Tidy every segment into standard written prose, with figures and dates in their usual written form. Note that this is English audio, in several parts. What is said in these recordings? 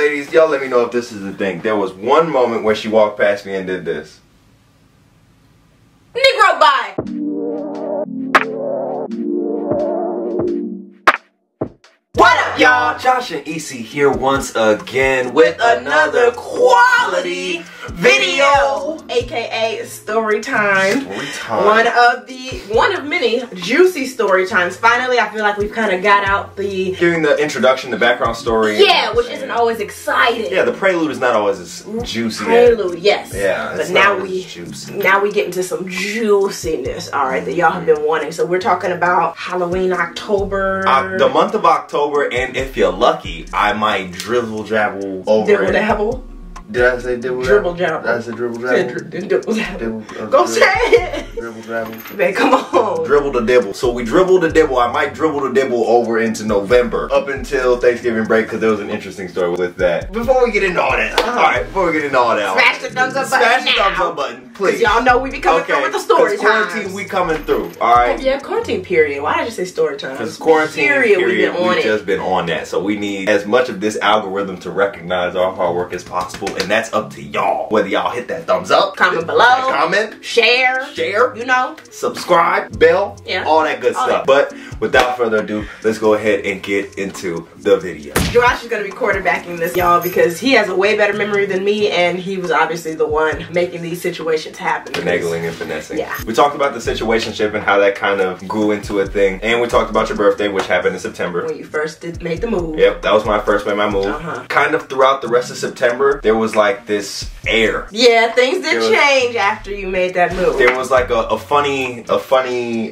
ladies, y'all let me know if this is a thing. There was one moment where she walked past me and did this. Negro, bye. What up, y'all? Josh and EC here once again with another quality video, aka story time. Story time. One of many juicy story times. Finally, I feel like we've kind of got out the giving the introduction, the background story. Yeah, which isn't always exciting. Yeah, the prelude is not always as juicy. Prelude, yes. Yeah, but now we get into some juiciness. All right, that y'all have been wanting. So we're talking about Halloween, October, the month of October, and if you're lucky, I might dribble jabble over Dibble it. dabble. Did I say dibble dribble jabble? Did I say dribble jabble? Dibble dabble. Go say it. Dribble jabble. Man, come on. Dribble the dibble. So we dribble the dibble. I might dribble the dibble over into November, up until Thanksgiving break, because there was an interesting story with that. Before we get into all that, alright, before we get into all that, smash the thumbs up button. Smash the thumbs up button, please. Y'all know we be coming through with the story time. Quarantine, we coming through. Alright. Yeah, quarantine period. Why did you say story time? Because quarantine period, we've just been on that. So we need as much of this algorithm to recognize our hard work as possible, and that's up to y'all. Whether y'all hit that thumbs up, comment below, comment, share, you know, subscribe, bell, yeah, all that good stuff. But without further ado, let's go ahead and get into the video. Josh is gonna be quarterbacking this, y'all, because he has a way better memory than me, and he was obviously the one making these situations happen. Finagling and finessing. Yeah. We talked about the situationship and how that kind of grew into a thing, and we talked about your birthday, which happened in September. When you first made the move. Yep, that was when I first made my move. Kind of throughout the rest of September, there was like this air. Yeah, things did change after you made that move. There was like a funny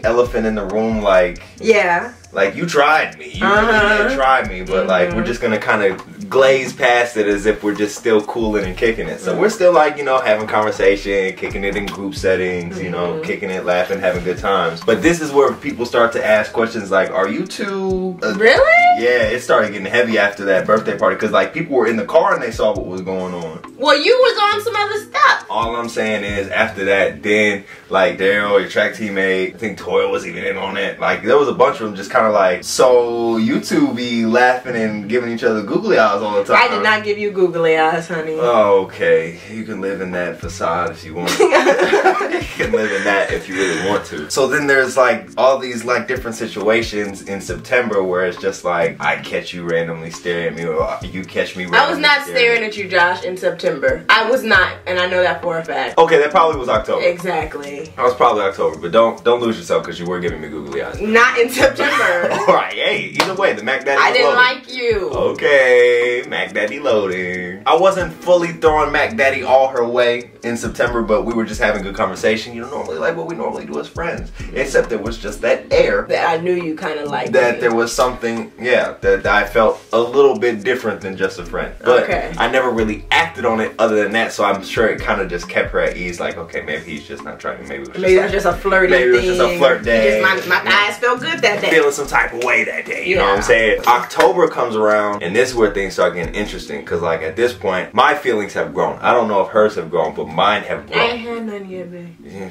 elephant in the room, like, yeah, like you tried me, you really did try me, but like we're just gonna kind of glaze past it as if we're just still cooling and kicking it. So we're still like, you know, having conversation, kicking it in group settings, you know, kicking it, laughing, having good times. But this is where people start to ask questions like, are you two really? Yeah, it started getting heavy after that birthday party, because like people were in the car and they saw what was going on. Well, you was on some other stuff. All I'm saying is, after that, then like Daryl, your track teammate, I think Toya was even in on it. Like there was a bunch of them just kind of like, so you two be laughing and giving each other googly eyes all the time. I did not give you googly eyes, honey. Oh, okay. You can live in that facade if you want. You can live in that if you really want to. So then there's like all these like different situations in September where it's just like, I catch you randomly staring at me, or you catch me randomly. I was not staring at you, Josh, in September. I was not, and I know that for a fact. Okay, that probably was October. Exactly. That was probably October, but don't lose yourself, because you were giving me googly eyes. Not in September. Alright, hey, either way, the MacDaddy I didn't loading. like you. Okay, MacDaddy loading. I wasn't fully throwing MacDaddy all her way in September, but we were just having good conversation, you know, normally like what we normally do as friends. Except there was just that air. That I knew you kind of liked. That there was something, yeah, that I felt a little bit different than just a friend. But I never really acted on it other than that, so I'm sure it kind of just kept her at ease, like, okay, maybe he's just not trying to, maybe it was just a flirty thing. Maybe it was just a flirt day. My eyes felt good that day. Feeling some type of way that day, you know what I'm saying? October comes around, and this is where things start getting interesting, because like at this point, my feelings have grown. I don't know if hers have grown, but mine have grown. I ain't had none yet, babe.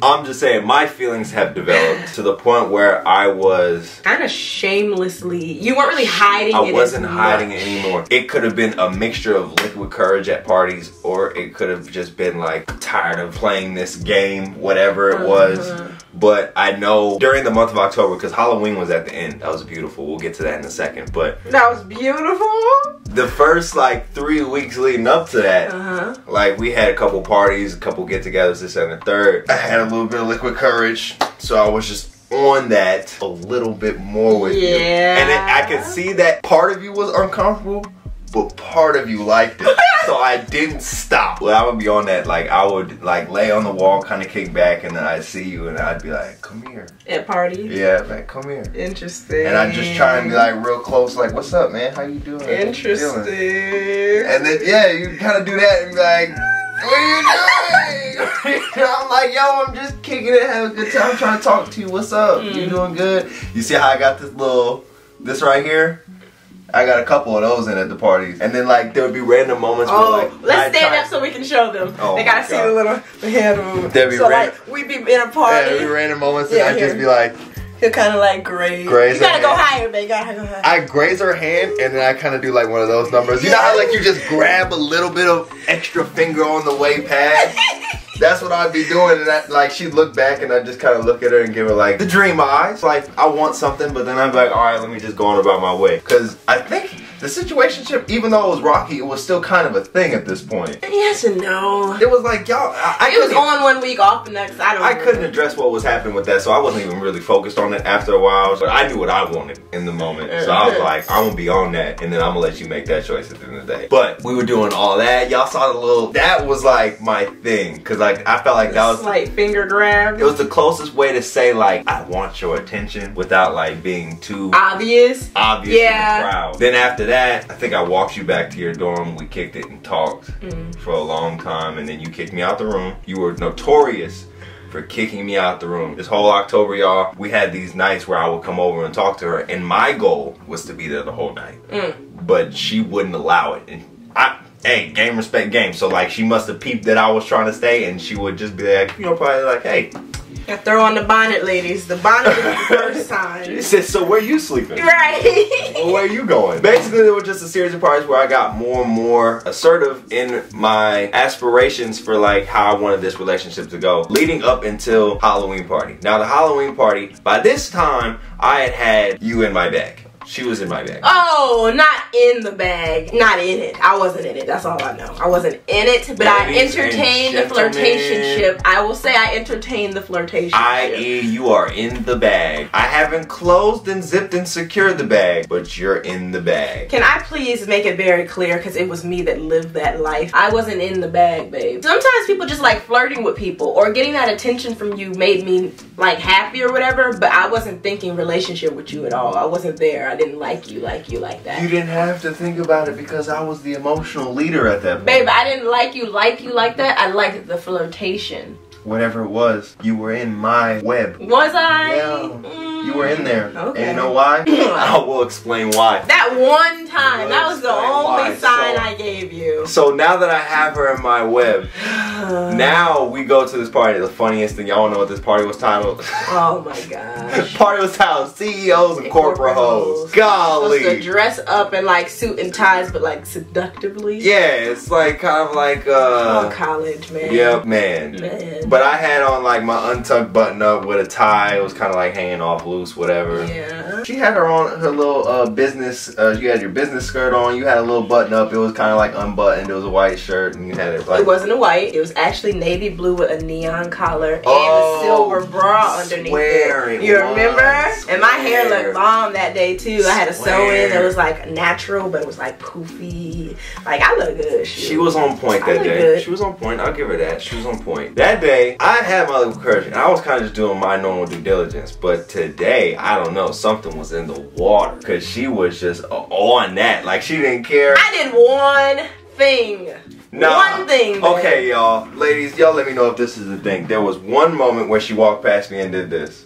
I'm just saying, my feelings have developed to the point where I was kind of shamelessly, you weren't really hiding it. I wasn't hiding it anymore. It could have been a mixture of liquid courage at parties, or it could have just been like, tired of playing this game, whatever it was. But I know during the month of October, because Halloween was at the end, that was beautiful. We'll get to that in a second. But that was beautiful. The first like 3 weeks leading up to that, like we had a couple parties, a couple get-togethers, this and the third. I had a little bit of liquid courage, so I was just on that a little bit more with you. And I could see that part of you was uncomfortable, but part of you liked it. So I didn't stop. Well, I would be on that, like I would like lay on the wall, kind of kick back, and then I'd see you and I'd be like, come here. At parties? Yeah, like come here. Interesting. And I'd just try and be like real close, like, what's up, man? How you doing? Interesting. And then, yeah, you kind of do that and be like, what are you doing? I'm like, yo, I'm just kicking it, having a good time, trying to talk to you. What's up? You doing good? You see how I got this right here? I got a couple of those in at the parties. And then like there would be random moments where like let's stand up so we can show them. They gotta see the hand movement. There'd be so like we'd be in a party. Yeah, there'd be random moments and I'd just be like, He'll kind of like graze. You gotta go higher, babe. You gotta go higher. I graze her hand, and then I kind of do like one of those numbers. You know how like you just grab a little bit of extra finger on the way past? That's what I'd be doing, and like she'd look back, and I'd just kind of look at her and give her like the dream eyes. Like I want something, but then I'm like, all right, let me just go on about my way. Because I think the situationship, even though it was rocky, it was still kind of a thing at this point. Yes and no. It was like y'all. It was on 1 week, off the next. I couldn't address what was happening with that, so I wasn't even really focused on it after a while. But I knew what I wanted in the moment, so I was like, I'm gonna be on that, and then I'm gonna let you make that choice at the end of the day. But we were doing all that. Y'all saw the little. That was like my thing, cause like I felt like that was slight finger grab. It was the closest way to say like I want your attention without like being too obvious in the crowd. Then after that, I think I walked you back to your dorm. We kicked it and talked for a long time, and then you kicked me out the room. You were notorious for kicking me out the room. This whole October, y'all, we had these nights where I would come over and talk to her, and my goal was to be there the whole night. But she wouldn't allow it. And hey, game respect game. So like she must have peeped that I was trying to stay, and she would just be like, you know, probably like, hey. Throw on the bonnet, ladies. The bonnet is the first sign. She said, so where you sleeping? Right. Well, where you going? Basically, there was just a series of parties where I got more and more assertive in my aspirations for like how I wanted this relationship to go, leading up until Halloween party. Now, the Halloween party, by this time, I had you in my bag. She was in my bag. Oh, not in the bag. Not in it. I wasn't in it. That's all I know. I wasn't in it, but I entertained the flirtationship. I will say I entertained the flirtationship. I.e., you are in the bag. I haven't closed and zipped and secured the bag, but you're in the bag. Can I please make it very clear, because it was me that lived that life. I wasn't in the bag, babe. Sometimes people just like flirting with people or getting that attention from you made me like happy or whatever, but I wasn't thinking relationship with you at all. I wasn't there. I didn't like you like that. You didn't have to think about it because I was the emotional leader at that point. Babe, I didn't like you like that. I liked the flirtation. Whatever it was, you were in my web. Was I? Yeah, you were in there. Okay. And you know why? I will explain why. That one time, that was the only sign I gave you. So now that I have her in my web, now we go to this party. The funniest thing, y'all know what this party was titled? Oh my gosh. The party was titled CEOs and Corporate Hoes. Golly. Supposed to dress up in like suit and ties, but like seductively. Yeah, it's like kind of like oh, college, man. Yep, man. But I had on like my untucked button up with a tie. It was kind of like hanging off loose, whatever. Yeah. She had her on her little business. You had your business skirt on. You had a little button up. It was kind of like unbuttoned. It was a white shirt, and you had it like. It wasn't a white. It was actually navy blue with a neon collar and a silver bra underneath it. You remember? And my hair looked bomb that day too. I had a sew-in that was like natural, but it was like poofy. Like I look good. She was on point that day. Good. She was on point. I'll give her that. She was on point. That day, I had my little courage, and I was kind of just doing my normal due diligence. But today, I don't know, something was in the water because she was just on that. Like she didn't care. I did one thing. One thing. Man. Okay, y'all, ladies, y'all let me know if this is a thing. There was one moment where she walked past me and did this.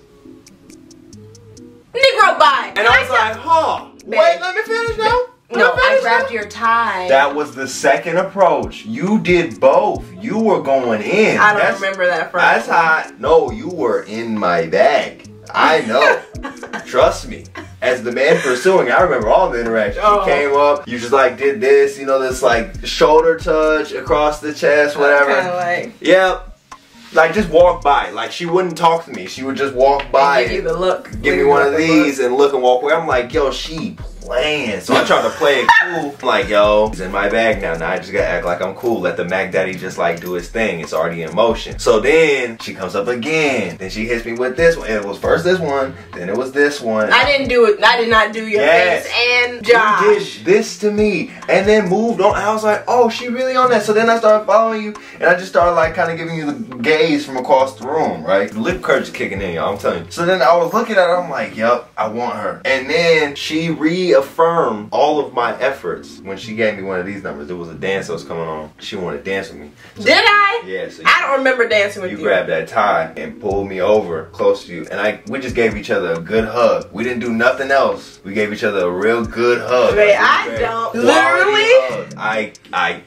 Negro bye. And I was like, huh. Wait, let me finish now. No, I grabbed your tie. That was the second approach. You did both. You were going in. I don't remember that first. That's how. No, you were in my bag. I know. Trust me. As the man pursuing, I remember all the interactions. You came up, you just like did this, you know, this like shoulder touch across the chest, whatever. Kind of like. Yep. Like just walk by. Like she wouldn't talk to me. She would just walk by and give you the look. Give me one of these and look and walk away. I'm like, yo, she playing. So I tried to play it cool. I'm like, yo, it's in my bag now. Now I just gotta act like I'm cool. Let the MacDaddy just like do his thing. It's already in motion. So then she comes up again. Then she hits me with this one. It was first this one. Then it was this one. I didn't do it. I did not do your face and Josh. You did this to me. And then moved on. I was like, oh, she really on that. So then I started following you. And I just started like kind of giving you the gaze from across the room, right? The lip curve is kicking in, y'all. I'm telling you. So then I was looking at her. I'm like, yep, I want her. And then she reaffirmed all of my efforts when she gave me one of these numbers. There was a dance that was coming on. She wanted to dance with me. So, did I? Yeah. So I don't remember dancing with you. You grabbed that tie and pulled me over close to you. And we just gave each other a good hug. We didn't do nothing else. We gave each other a real good hug. Wait, I don't. Literally? I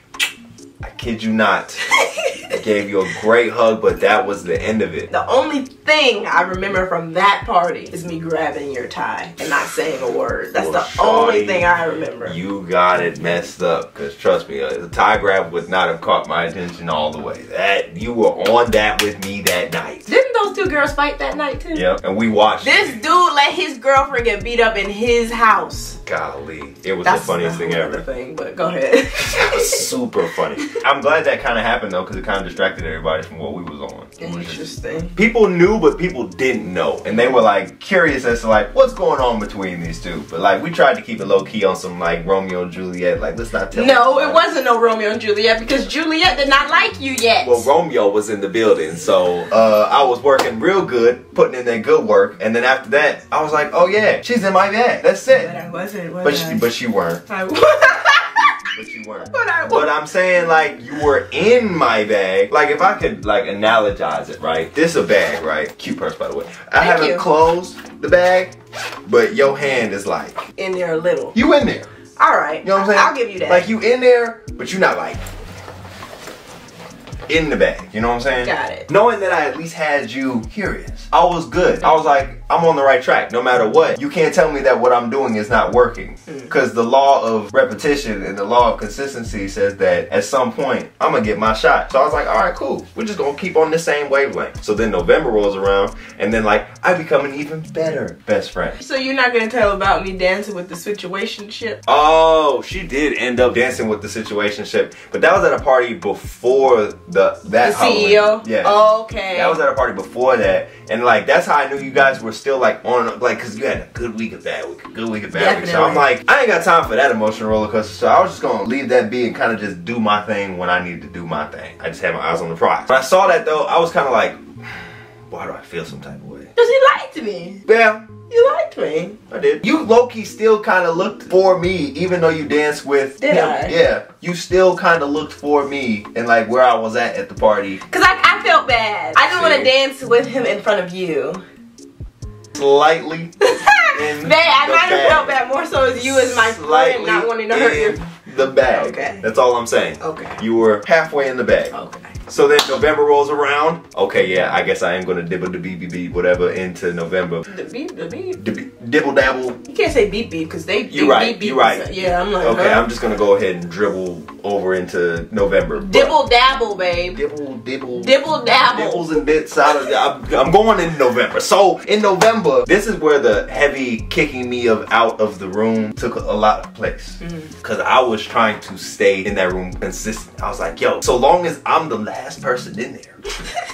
kid you not. I gave you a great hug, but that was the end of it. The only thing I remember from that party is me grabbing your tie and not saying a word. That's the shawty, only thing I remember. You got it messed up, because trust me, the tie grab would not have caught my attention all the way. That you were on that with me that night. Didn't those two girls fight that night too? Yep, and we watched this it. dude let his girlfriend get beat up in his house. Golly, it was the funniest thing ever. Thing, but go ahead. That was super funny. I'm glad that kind of happened though, because it kind of distracted everybody from what we was on. Interesting. People knew, but people didn't know, and they were like curious as to like what's going on between these two. But like we tried to keep it low key on some like Romeo and Juliet. Like let's not tell. No, it wasn't no Romeo and Juliet, because Juliet did not like you yet. Well, Romeo was in the building, so I was working real good, putting in that good work, and then after that, I was like, oh yeah, she's in my bag. That's it. But I wasn't. But you weren't. I But you weren't. But I'm saying like you were in my bag. Like if I could like analogize it, right? This a bag, right? Cute purse, by the way. I haven't closed the bag, but your hand is like in there a little. You in there. All right. You know what I'm saying? I'll give you that. Like you in there, but you're not like in the bag. You know what I'm saying? Got it. Knowing that I at least had you curious, I was good. I was like, I'm on the right track no matter what. You can't tell me that what I'm doing is not working. Because the law of repetition and the law of consistency says that at some point, I'm going to get my shot. So I was like, all right, cool. We're just going to keep on the same wavelength. So then November rolls around, and then like, I become an even better best friend. So you're not going to tell about me dancing with the situationship? Oh, she did end up dancing with the situationship. But that was at a party before that CEO? Yeah. Okay. That was at a party before that. And like, that's how I knew you guys were still like on, like, cause you had a good week of bad week, a good week of bad week. So I'm like, I ain't got time for that emotional roller coaster. So I was just gonna leave that be and kind of just do my thing when I needed to do my thing. I just had my eyes on the prize. When I saw that though, I was kind of like, why do I feel some type of way? Cause he liked me. Yeah. You liked me. I did. You low-key still kind of looked for me, even though you danced with him. Yeah. You still kind of looked for me and like where I was at the party. Cause I felt bad. I didn't want to dance with him in front of you. Slightly. Babe, I might have felt bad more so as you as my friend not wanting to hurt you. The bag. Okay. That's all I'm saying. Okay. You were halfway in the bag. Okay. So then November rolls around. Okay, yeah, I guess I am gonna dibble the beep whatever into November. The beep. Dibble dabble. You can't say beep because they You're right. beep. You're right. Yeah, I'm like, okay, I'm just gonna go ahead and dribble over into November. Dibble dabble, babe. Dibble. Dibble dabble. Dibbles and bits out of. I'm going in November. So in November, this is where the heavy kicking me out of the room took a lot of place. Because I was trying to stay in that room consistent. I was like, yo, so long as I'm the last person in there,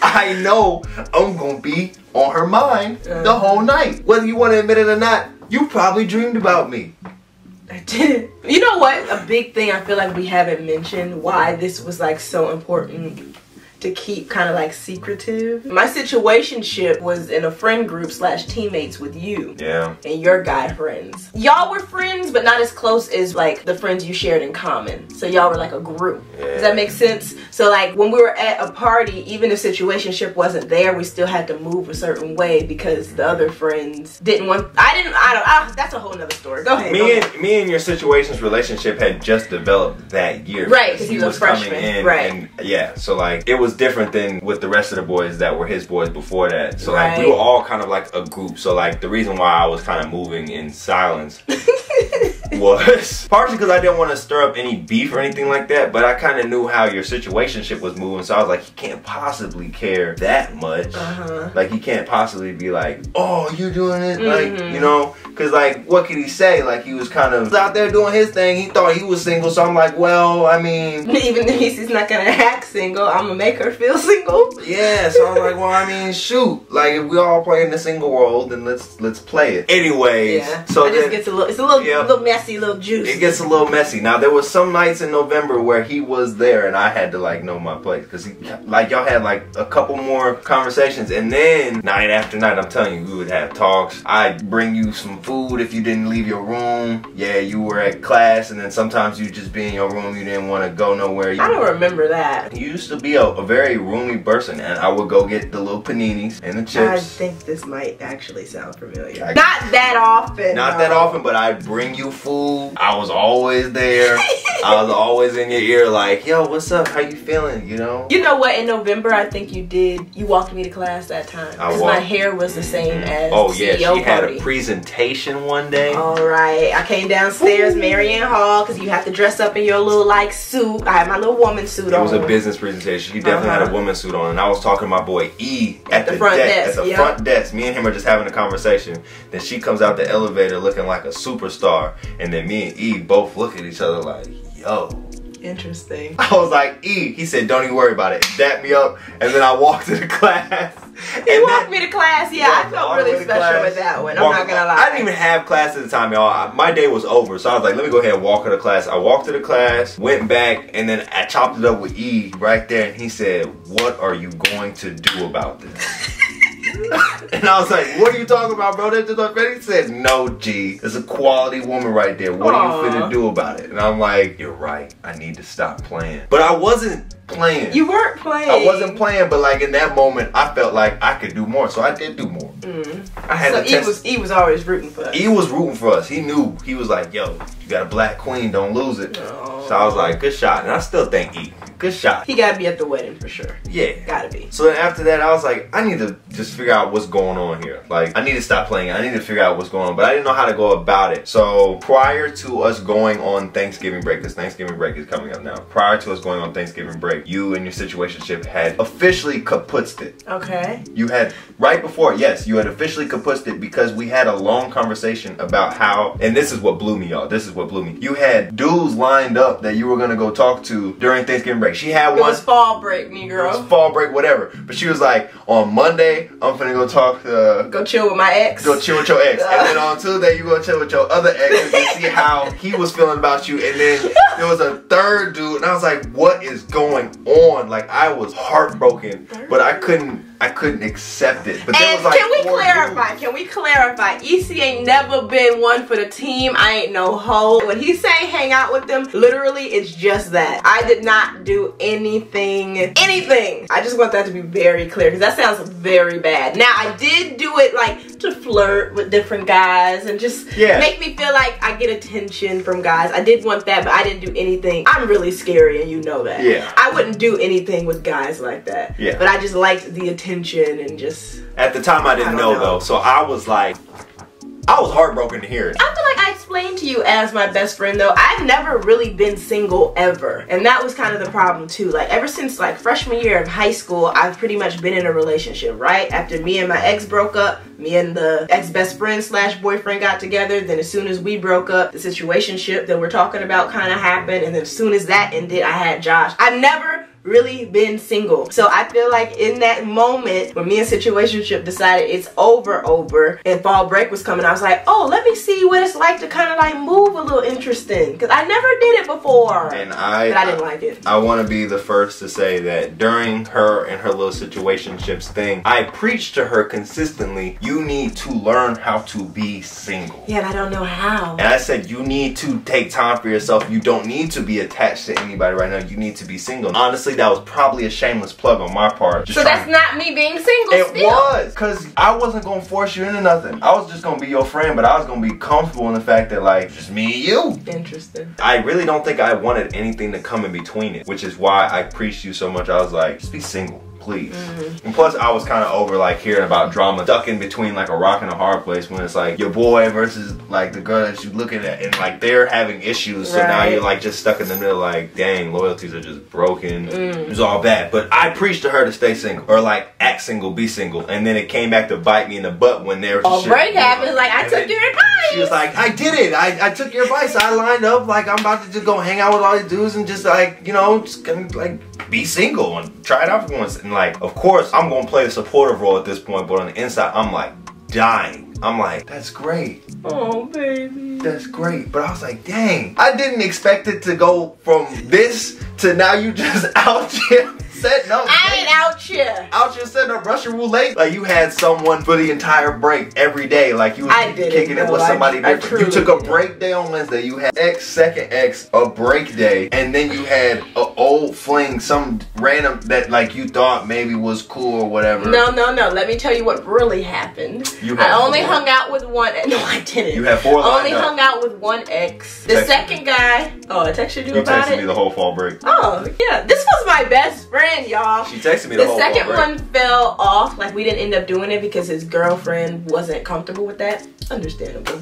I know I'm gonna be on her mind the whole night. Whether you want to admit it or not, you probably dreamed about me. I did. You know what? A big thing I feel like we haven't mentioned why this was like so important to keep kind of like secretive. My situationship was in a friend group / teammates with you. Yeah. And your guy friends. Y'all were friends, but not as close as like the friends you shared in common. So y'all were like a group. Yeah. Does that make sense? So like when we were at a party, even if situationship wasn't there, we still had to move a certain way because the other friends didn't want. That's a whole nother story. Go ahead. Me and your situation's relationship had just developed that year. Right, because he was a freshman. Coming in, right. And yeah, so like it was different than with the rest of the boys that were his boys before that. So like we were all kind of like a group. So like the reason why I was kind of moving in silence was partially because I didn't want to stir up any beef or anything like that, but I kind of knew how your situationship was moving, so I was like, he can't possibly care that much. Like he can't possibly be like, oh, you doing it? Like, you know, because like what could he say? Like he was kind of out there doing his thing. He thought he was single, so I'm like, well, I mean, even if he's not gonna act single, I'm gonna make her feel single. Yeah, so I was like, well, I mean, shoot, like if we all play in the single world, then let's play it. Anyways, so it just gets a little messy, little juicy. It gets a little messy. Now there was some nights in November where he was there and I had to like know my place because like y'all had like a couple more conversations, and then night after night, I'm telling you, we would have talks. I'd bring you some food if you didn't leave your room. Yeah, you were at class, and then sometimes you just be in your room. You didn't want to go nowhere. I don't remember that. You used to be a very roomy person, and I would go get the little paninis and the chips. I think this might actually sound familiar. Not that often. Not that often, but I'd bring you food. I was always there. I was always in your ear like, yo, what's up? How you feeling? You know? You know what? In November, I think you walked me to class that time. Because my hair was the same as Oh, the yeah. CEO She had party. a presentation one day. All right. I came downstairs, Marianne Hall, because you have to dress up in your little, like, suit. I had my little woman suit on. It was a business presentation. She definitely had a woman suit on. And I was talking to my boy E at the front desk. At the front desk. Me and him are just having a conversation. Then she comes out the elevator looking like a superstar. And then me and E both look at each other like, yo. Interesting. I was like, E. He said, don't even worry about it. Dapped me up. And then I walked to the class. He walked me to class. Yeah, I felt really special with that one. I'm not gonna lie. I didn't even have class at the time, y'all. My day was over, so I was like, let me go ahead and walk to the class. I walked to the class, went back, and then I chopped it up with E right there, and he said, what are you going to do about this? And I was like, what are you talking about, bro? He said, no, G. There's a quality woman right there. What are you finna do about it? And I'm like, you're right. I need to stop playing. But I wasn't playing. You weren't playing. I wasn't playing, but like in that moment, I felt like I could do more. So I did do more. I had so E was always rooting for us. E was rooting for us. He knew. He was like, yo, you got a black queen. Don't lose it. So I was like, good shot. And I still think E. Good shot. He gotta be at the wedding for sure. Yeah. Gotta be. So then after that, I was like, I need to just figure out what's going on here. Like, I need to stop playing. I need to figure out what's going on. But I didn't know how to go about it. So prior to us going on Thanksgiving break, because Thanksgiving break is coming up now. Prior to us going on Thanksgiving break, you and your situationship had officially kaputzed it. Okay. You had, right before, yes, you had officially kaputzed it because we had a long conversation about how, and this is what blew me, y'all. This is what blew me. You had dudes lined up that you were going to go talk to during Thanksgiving break. She had one. It was fall break, me girl. It was fall break, whatever. But she was like, on Monday, I'm finna go talk to... Go chill with my ex. Go chill with your ex. And then on Tuesday, you go chill with your other ex and see how he was feeling about you. And then there was a third dude, and I was like, what is going on? Like, I was heartbroken, but I couldn't accept it. But there was like, can we clarify? Can we clarify? EC ain't never been one for the team. I ain't no hoe. When he say hang out with them, literally it's just that. I did not do anything. I just want that to be very clear because that sounds very bad. Now I did do it like to flirt with different guys and just make me feel like I get attention from guys. I did want that, but I didn't do anything. I'm really scary and you know that. Yeah. I wouldn't do anything with guys like that. Yeah. But I just liked the attention and just... At the time I didn't know though, so I was like, I was heartbroken to hear it. I feel like I explained to you as my best friend though, I've never really been single ever. And that was kind of the problem too. Like ever since like freshman year of high school, I've pretty much been in a relationship, right? After me and my ex broke up, me and the ex-best friend / boyfriend got together. Then as soon as we broke up, the situationship that we're talking about kind of happened. And then as soon as that ended, I had Josh. I've never really been single. So I feel like in that moment when me and situationship decided it's over and fall break was coming, I was like, oh, let me see what it's like to kind of like move a little interesting because I never did it before. And but I didn't like it. I want to be the first to say that during her and her little situationships thing, I preached to her consistently, you need to learn how to be single. Yeah, and I don't know how. And I said, you need to take time for yourself. You don't need to be attached to anybody right now. You need to be single. Honestly, that was probably a shameless plug on my part. So that's not me being single It still. was, because I wasn't going to force you into nothing. I was just going to be your friend, but I was going to be comfortable in the fact that, like, just me and you. Interesting. I really don't think I wanted anything to come in between it, which is why I preached you so much. I was like, just be single. Please. And plus I was kind of over like hearing about drama stuck in between like a rock and a hard place when it's like your boy versus like the girl that you're looking at and like they're having issues, so now you're like just stuck in the middle like dang, loyalties are just broken. It was all bad. But I preached to her to stay single or like act single, be single, and then it came back to bite me in the butt when there was break happened. Like I took your advice. She was like, I did it. I took your advice. I lined up like I'm about to just go hang out with all these dudes and just like, you know, just gonna like be single and try it out for once. And like, of course, I'm gonna play the supportive role at this point, but on the inside, I'm like dying. I'm like, that's great. Oh, baby. That's great. But I was like, dang, I didn't expect it to go from this to now you just out here setting up. I ain't out here. Out here setting up Russian roulette. Like you had someone for the entire break every day. Like you was kicking it with somebody different. You took a break day on Wednesday. You had ex, second ex, a break day. And then you had an old fling, some random that like you thought maybe was cool or whatever. No. Let me tell you what really happened. I only hung out with one. No, I didn't. You had 4 lined only up. hung out with one ex. The second guy, Oh, I texted you You about texted it? me the whole fall break. Oh, yeah. This was my best friend, y'all. She texted me the whole fall break. The second one fell off. Like, we didn't end up doing it because his girlfriend wasn't comfortable with that. Understandable.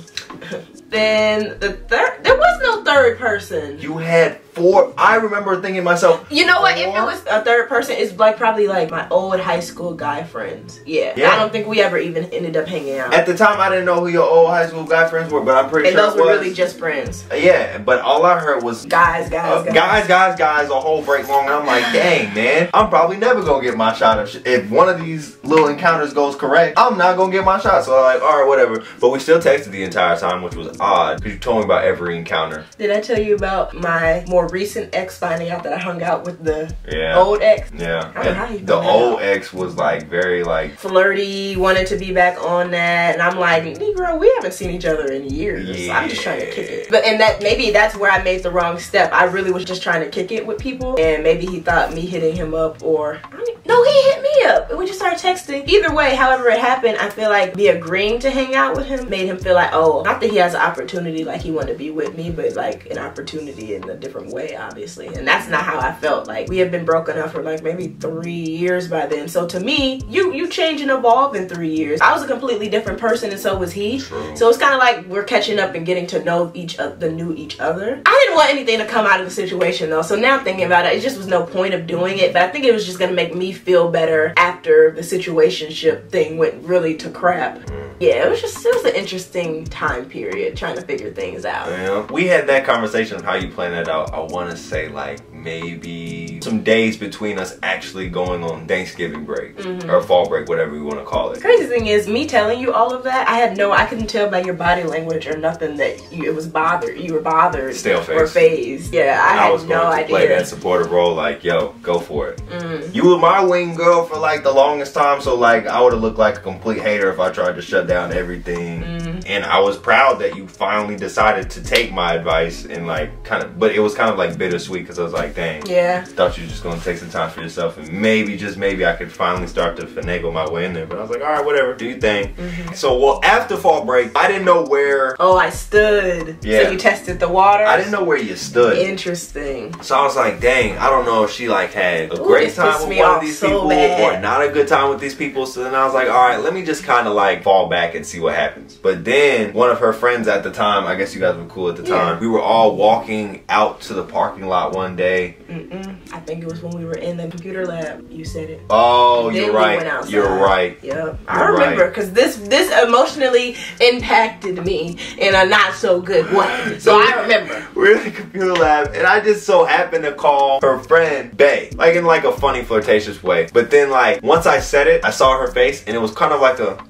Then the third, there was no third person. You had 4. I remember thinking to myself, you know what? If it was a third person, it's like probably like my old high school guy friends. Yeah. I don't think we ever even ended up hanging out. At the time, I didn't know who your old high school guy friends were, but I'm pretty sure those were really just friends. Yeah, but all I heard was guys, a whole break long. And I'm like, dang, man, I'm probably never gonna get my shot. If one of these little encounters goes correct, I'm not gonna get my shot. So I'm like, all right, whatever. But we still texted the entire time, which was odd because you told me about every encounter. Did I tell you about my more recent ex finding out that I hung out with the old ex? Yeah. I don't know how you the old ex was like very like flirty, wanted to be back on that, and I'm like, Negro, we haven't seen each other in years. Yeah. I'm just trying to kick it. But and that maybe that's where I made the wrong step. I really was just trying to kick it with people, and maybe he thought me hitting him up or no, he hit me up. We just started texting. Either way, however it happened, I feel like me agreeing to hang out with him made him feel like, oh, not that he has an opportunity like he wanted to be with me, but like an opportunity in a different way, obviously. And that's not how I felt. Like, we had been broken up for like maybe 3 years by then. So to me, you change and evolve in 3 years. I was a completely different person and so was he. True. So it's kind of like we're catching up and getting to know each other. I didn't want anything to come out of the situation though. So now thinking about it, it just was no point of doing it. But I think it was just going to make me feel better after the situationship thing went really to crap. Yeah, it was an interesting time period trying to figure things out. Yeah. We had that conversation of how you plan that out. I want to say like maybe some days between us actually going on Thanksgiving break or fall break, whatever you want to call it. Crazy thing is, me telling you all of that, I couldn't tell by your body language or nothing that you were bothered Stale face. or phased. Yeah, I was no idea. Play that supportive role, like, yo, go for it. You were my wing girl for like the longest time, so like I would have looked like a complete hater if I tried to shut down everything. And I was proud that you finally decided to take my advice and like but it was kind of like bittersweet because I was like, dang, thought you were just gonna take some time for yourself and maybe, just maybe, I could finally start to finagle my way in there. But I was like, all right, whatever, do your thing. So, well, after fall break, I didn't know where. Oh, I stood. Yeah. So you tested the water. I didn't know where you stood. Interesting. So I was like, dang, I don't know if she like had a great time with one of these people or not a good time with these people. So then I was like, all right, let me just kind of like fall back and see what happens. But then one of her friends at the time, I guess you guys were cool at the time, we were all walking out to the parking lot one day. I think it was when we were in the computer lab. You said it. Oh, you're right. You're right. Yep. I remember because this emotionally impacted me in a not so good way. So I remember. We're in the computer lab and I just so happened to call her friend Bae. Like in like a funny flirtatious way. But then like once I said it, I saw her face and it was kind of like a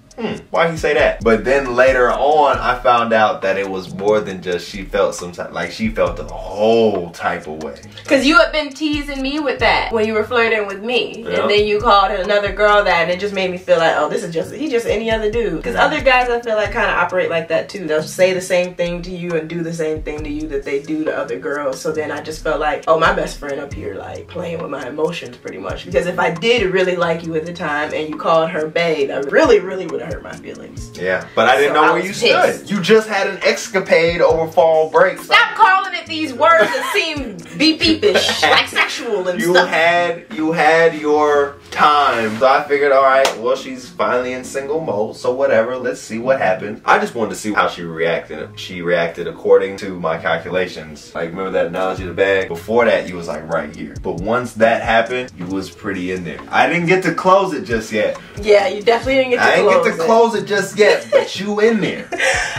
why'd he say that? But then later on, I found out that it was more than just she felt some type, like she felt a whole type of way. Cause you had been teasing me with that when you were flirting with me, and then you called another girl that, and it just made me feel like, oh, he's just any other dude. Cause other guys, I feel like, kind of operate like that too. They'll say the same thing to you and do the same thing to you that they do to other girls. So then I just felt like, oh, my best friend up here like playing with my emotions pretty much. Because if I did really like you at the time and you called her bae, that really would have hurt my feelings. Yeah, but I didn't know where you stood. You just had an escapade over fall break. Stop calling it these words that seem beep-beepish, like sexual and stuff. You had your time. So I figured, all right, well, she's finally in single mode, so whatever, let's see what happens. I just wanted to see how she reacted. She reacted according to my calculations. Like, remember that analogy of the bag? Before that, you was like right here. But once that happened, you was pretty in there. I didn't get to close it just yet. Yeah, you definitely didn't get to close it just yet, but you in there.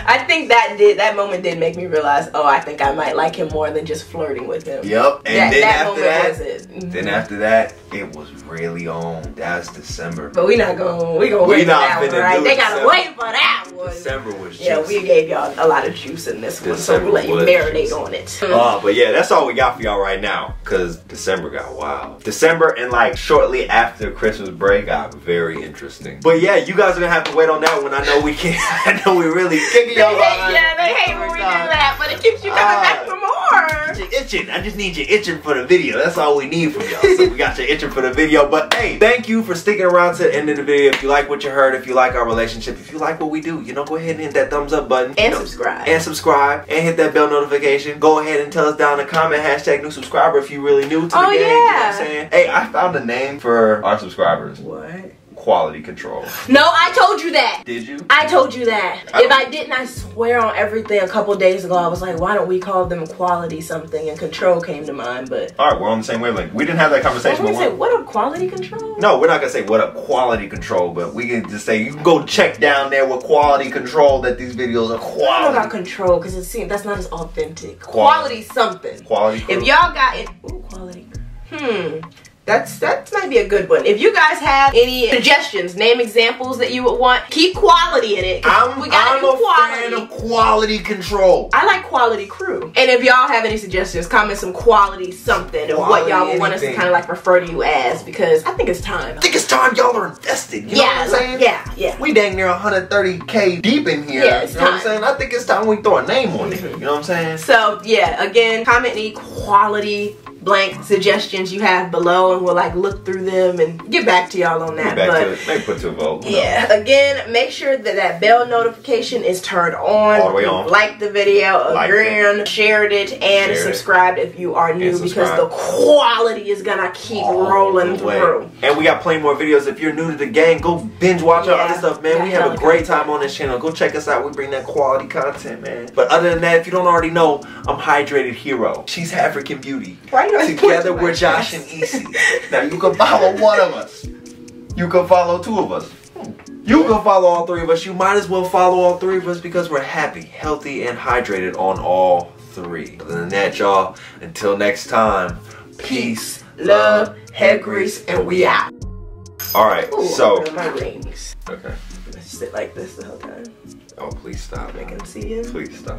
I think that moment did make me realize, oh, I think I might like him more than just flirting with him. Yep. And then after that, it was really on. That's December. But we gonna wait for that one, right? They gotta wait for that one. December was juicy. Yeah, we gave y'all a lot of juice in this one, so we'll let you marinate on it. But yeah, that's all we got for y'all right now, because December got wild. December and like shortly after Christmas break got very interesting. But yeah, you guys are gonna have to wait on that one. I know we can't. I know we really kicking y'all out. Yeah, they hate when we do that, but it keeps you coming back for more. her. You're itching. I just need you itching for the video. That's all we need from y'all. So we got you itching for the video. But hey, thank you for sticking around to the end of the video. If you like what you heard, if you like our relationship, if you like what we do, you know, go ahead and hit that thumbs up button. And subscribe. And subscribe. And hit that bell notification. Go ahead and tell us down in the comment, hashtag new subscriber if you really new to the game. Yeah. You know what I'm saying? Hey, I found a name for our subscribers. What? Quality control. No, I told you that. Did you? I told you that. If I didn't, I swear on everything. A couple days ago, I was like, why don't we call them quality something? And control came to mind, but... Alright, we're on the same wavelength. We didn't have that conversation. I was gonna say, what up, quality control? No, we're not gonna say what up, quality control, but we can just say you can go check down there with quality control that these videos are quality. I don't know about control, because it seems that's not as authentic. Quality something. Quality. If y'all got it... Ooh, quality. That might be a good one. If you guys have any suggestions, name examples that you would want, keep quality in it. I'm a fan of quality control. I like quality crew. And if y'all have any suggestions, comment some quality something of what y'all would want us to kind of like refer to you as, because I think it's time. I think it's time y'all are invested. You know what I'm saying? Yeah. We dang near 130K deep in here. Yeah, it's you know what I'm saying? I think it's time we throw a name on it. You know what I'm saying? So yeah, again, comment any quality blank suggestions you have below, and we'll like look through them and get back to y'all on that. Maybe put to a vote. Yeah. Again, make sure that bell notification is turned on. All the way on. Like the video, again, shared it, and subscribed if you are new, because the quality is gonna keep rolling through. And we got plenty more videos. If you're new to the gang, go binge watch our other stuff, man. We have a great time on this channel. Go check us out. We bring that quality content, man. But other than that, if you don't already know, I'm Hydrated Hero. She's African Beauty. Together we're Josh and Isi. Now you can follow one of us. You can follow two of us. You can follow all three of us. You might as well follow all three of us, because we're happy, healthy, and hydrated on all three. Other than that, y'all, until next time, peace, love, head grease, and we out. Alright, so my rings. Okay. Let's sit like this the whole time. Oh, please stop. I can see you. Please stop.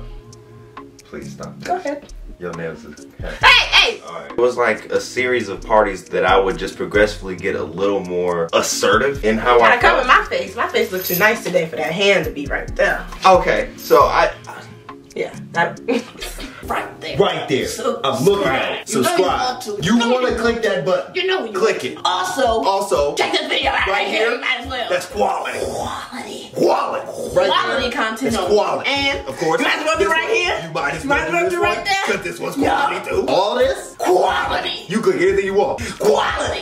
Please stop. Go ahead. Your nails is Hey! Alright. It was like a series of parties that I would just progressively get a little more assertive in how I cover my face. My face looks too nice today for that hand to be right there. Okay, so yeah, that right there. Right there. I'm looking at it. Subscribe. You want to click that button. You know you click it. Also, check this video out right here. Might as well. That's quality. Quality content. It's quality. And of course, you might as well be right here. You might as well be right there. Because this one's quality too. All this quality. You could get anything you want. Quality.